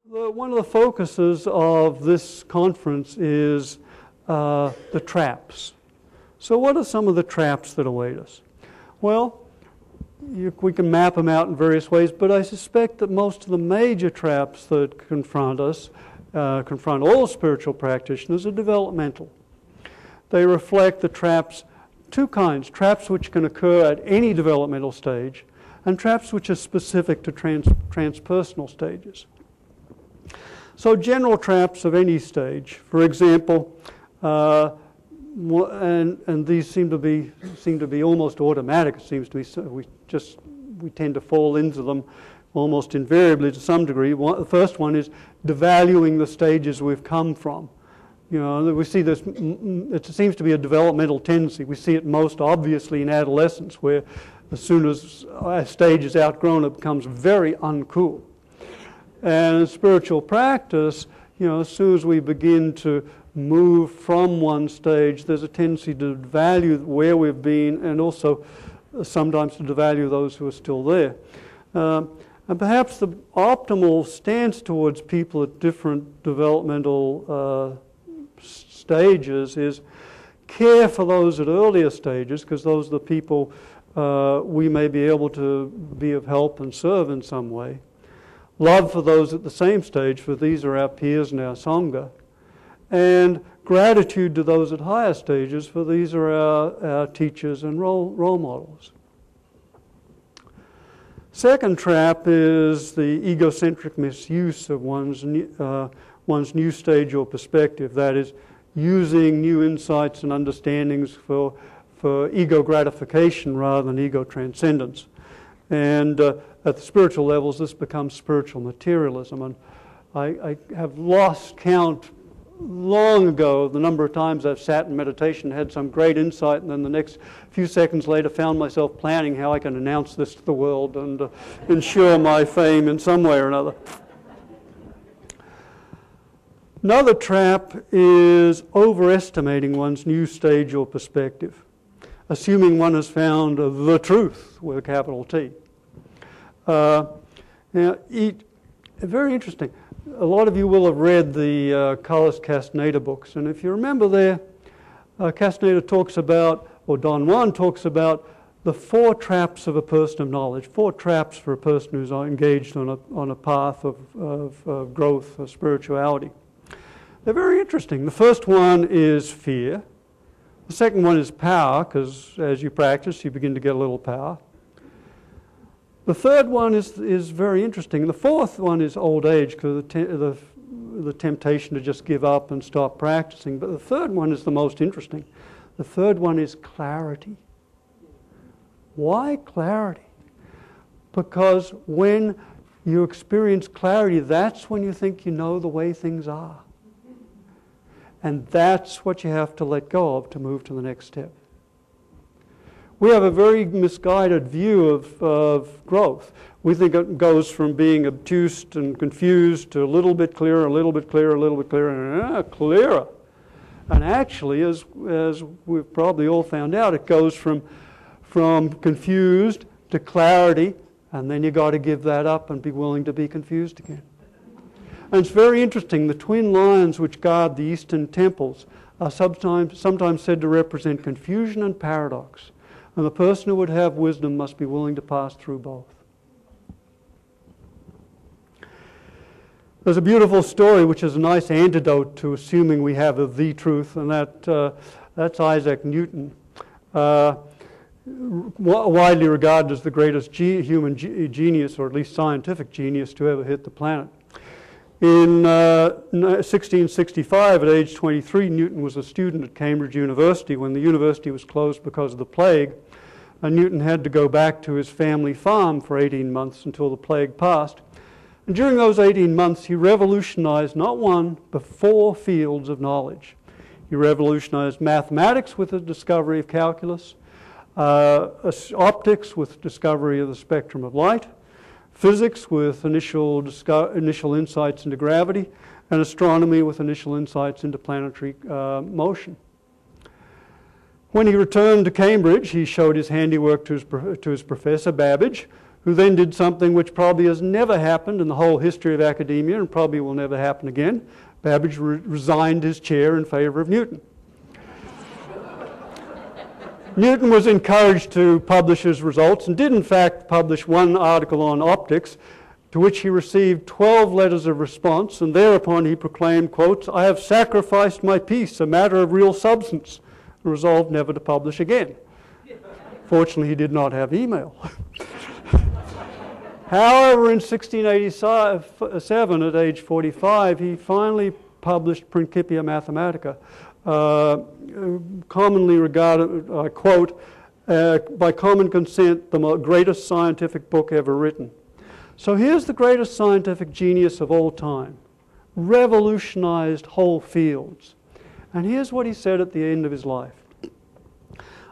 One of the focuses of this conference is the traps. So what are some of the traps that await us? Well, we can map them out in various ways, but I suspect that most of the major traps that confront us, confront all spiritual practitioners, are developmental. They reflect the traps, two kinds: traps which can occur at any developmental stage, and traps which are specific to transpersonal stages. So general traps of any stage, for example, and these seem to be almost automatic. It seems to be we tend to fall into them almost invariably to some degree. The first one is devaluing the stages we've come from. You know, we see this. It seems to be a developmental tendency. We see it most obviously in adolescence, where as soon as a stage is outgrown, it becomes very uncool. And in spiritual practice, you know, as soon as we begin to move from one stage, there's a tendency to devalue where we've been, and also sometimes to devalue those who are still there. And perhaps the optimal stance towards people at different developmental stages is care for those at earlier stages, because those are the people we may be able to be of help and serve in some way. Love for those at the same stage, for these are our peers and our Sangha. And gratitude to those at higher stages, for these are our teachers and role models. Second trap is the egocentric misuse of one's new stage or perspective. That is, using new insights and understandings for ego gratification rather than ego transcendence. And at the spiritual levels, this becomes spiritual materialism. And I have lost count long ago the number of times I've sat in meditation, had some great insight, and then the next few seconds later found myself planning how I can announce this to the world and ensure my fame in some way or another. Another trap is overestimating one's new stage or perspective, assuming one has found the truth with a capital T. Very interesting. A lot of you will have read the Carlos Castaneda books, and if you remember there, Castaneda talks about, or Don Juan talks about, the 4 traps of a person of knowledge, 4 traps for a person who's engaged on a path of growth, of spirituality. They're very interesting. The first one is fear. The second one is power, because as you practice, you begin to get a little power. The third one is very interesting. The fourth one is old age, because the temptation to just give up and stop practicing. But the third one is the most interesting. The third one is clarity. Why clarity? Because when you experience clarity, that's when you think you know the way things are. And that's what you have to let go of to move to the next step. We have a very misguided view of growth. We think it goes from being obtuse and confused to a little bit clearer, a little bit clearer, a little bit clearer, and clearer. And actually, as we've probably all found out, it goes from confused to clarity, and then you've got to give that up and be willing to be confused again. And it's very interesting. The twin lions which guard the eastern temples are sometimes said to represent confusion and paradox. And the person who would have wisdom must be willing to pass through both. There's a beautiful story which is a nice antidote to assuming we have the truth, and that's Isaac Newton, widely regarded as the greatest human genius, or at least scientific genius, to ever hit the planet. In 1665, at age 23, Newton was a student at Cambridge University. When the university was closed because of the plague, Newton had to go back to his family farm for 18 months until the plague passed. And during those 18 months, he revolutionized not one, but 4 fields of knowledge. He revolutionized mathematics with the discovery of calculus, optics with the discovery of the spectrum of light, physics with initial insights into gravity, and astronomy with initial insights into planetary motion. When he returned to Cambridge, he showed his handiwork to his professor, Babbage, who then did something which probably has never happened in the whole history of academia and probably will never happen again. Babbage resigned his chair in favor of Newton. Newton was encouraged to publish his results and did in fact publish one article on optics, to which he received 12 letters of response, and thereupon he proclaimed, quotes, "I have sacrificed my piece, a matter of real substance," and resolved never to publish again. Fortunately, he did not have email. However, in 1687, at age 45, he finally published Principia Mathematica, commonly regarded, I quote, by common consent, the greatest scientific book ever written. So here's the greatest scientific genius of all time, revolutionized whole fields. And here's what he said at the end of his life.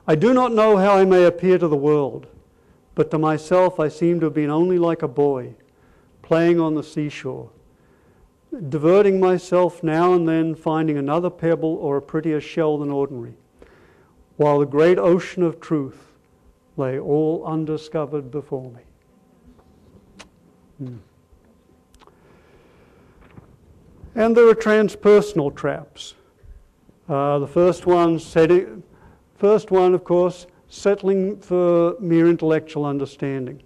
"I do not know how I may appear to the world, but to myself I seem to have been only like a boy, playing on the seashore, diverting myself now and then, finding another pebble or a prettier shell than ordinary, while the great ocean of truth lay all undiscovered before me." And there are transpersonal traps. The first one, of course, settling for mere intellectual understanding.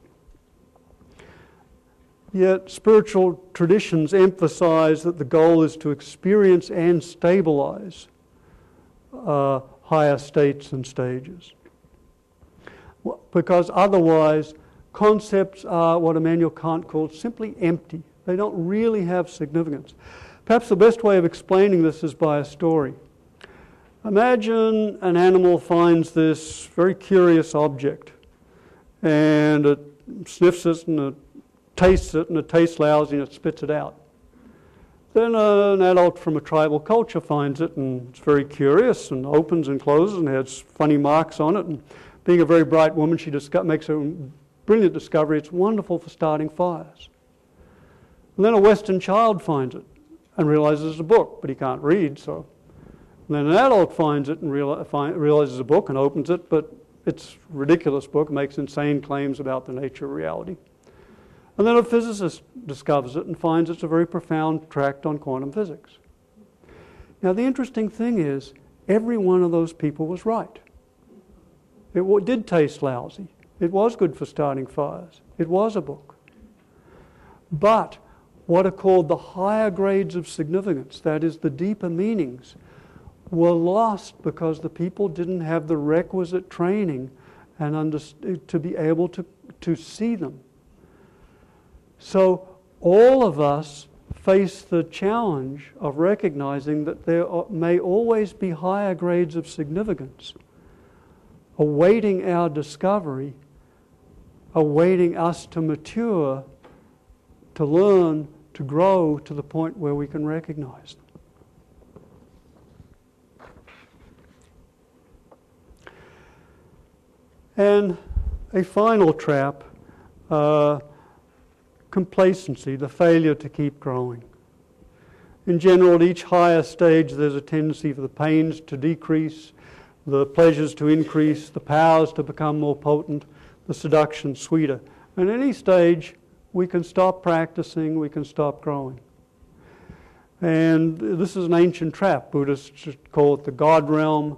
Yet spiritual traditions emphasize that the goal is to experience and stabilize higher states and stages. Because otherwise, concepts are what Immanuel Kant called simply empty. They don't really have significance. Perhaps the best way of explaining this is by a story. Imagine an animal finds this very curious object, and it sniffs it and it tastes lousy and it spits it out. Then an adult from a tribal culture finds it and it's very curious and opens and closes and has funny marks on it. And being a very bright woman, she makes a brilliant discovery. It's wonderful for starting fires. And then a Western child finds it and realizes it's a book, but he can't read, so. And then an adult finds it and realizes it's a book and opens it, but it's a ridiculous book, makes insane claims about the nature of reality. And then a physicist discovers it and finds it's a very profound tract on quantum physics. Now the interesting thing is, every one of those people was right. It did taste lousy. It was good for starting fires. It was a book. But what are called the higher grades of significance, that is the deeper meanings, were lost because the people didn't have the requisite training and to be able to see them. So all of us face the challenge of recognizing that there may always be higher grades of significance awaiting our discovery, awaiting us to mature, to learn, to grow to the point where we can recognize them. And a final trap, complacency, the failure to keep growing. In general, at each higher stage, there's a tendency for the pains to decrease, the pleasures to increase, the powers to become more potent, the seduction sweeter. And at any stage, we can stop practicing, we can stop growing. And this is an ancient trap. Buddhists call it the God realm.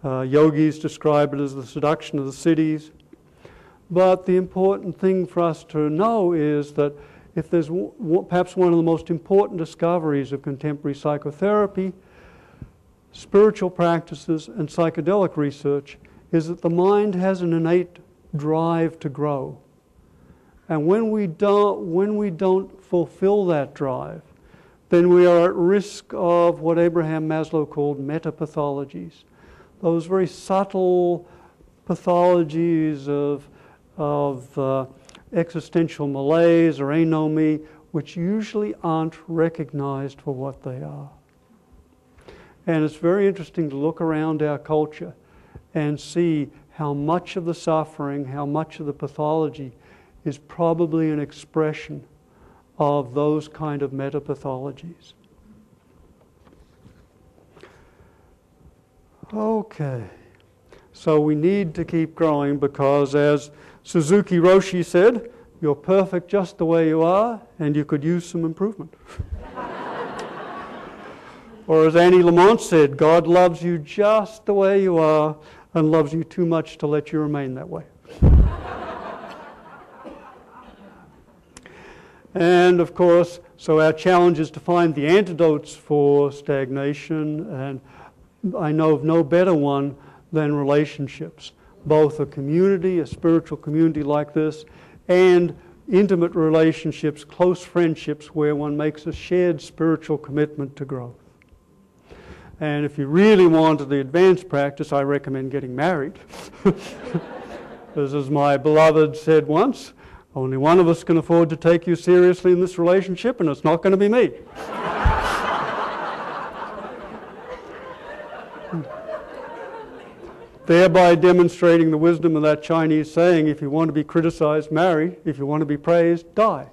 Yogis describe it as the seduction of the cities. But the important thing for us to know is that if there's perhaps one of the most important discoveries of contemporary psychotherapy, spiritual practices, and psychedelic research, is that the mind has an innate drive to grow. And when we don't fulfill that drive, then we are at risk of what Abraham Maslow called metapathologies. Those very subtle pathologies of existential malaise or anomie, which usually aren't recognized for what they are. And it's very interesting to look around our culture and see how much of the suffering, how much of the pathology is probably an expression of those kind of metapathologies. Okay, so we need to keep growing because, as Suzuki Roshi said, you're perfect just the way you are, and you could use some improvement. Or as Annie Lamont said, God loves you just the way you are and loves you too much to let you remain that way. And of course, so our challenge is to find the antidotes for stagnation, and I know of no better one than relationships. Both a community, a spiritual community like this, and intimate relationships, close friendships where one makes a shared spiritual commitment to growth. And if you really want the advanced practice, I recommend getting married. As my beloved said once, only one of us can afford to take you seriously in this relationship, and it's not going to be me. Thereby demonstrating the wisdom of that Chinese saying, if you want to be criticized, marry. If you want to be praised, die.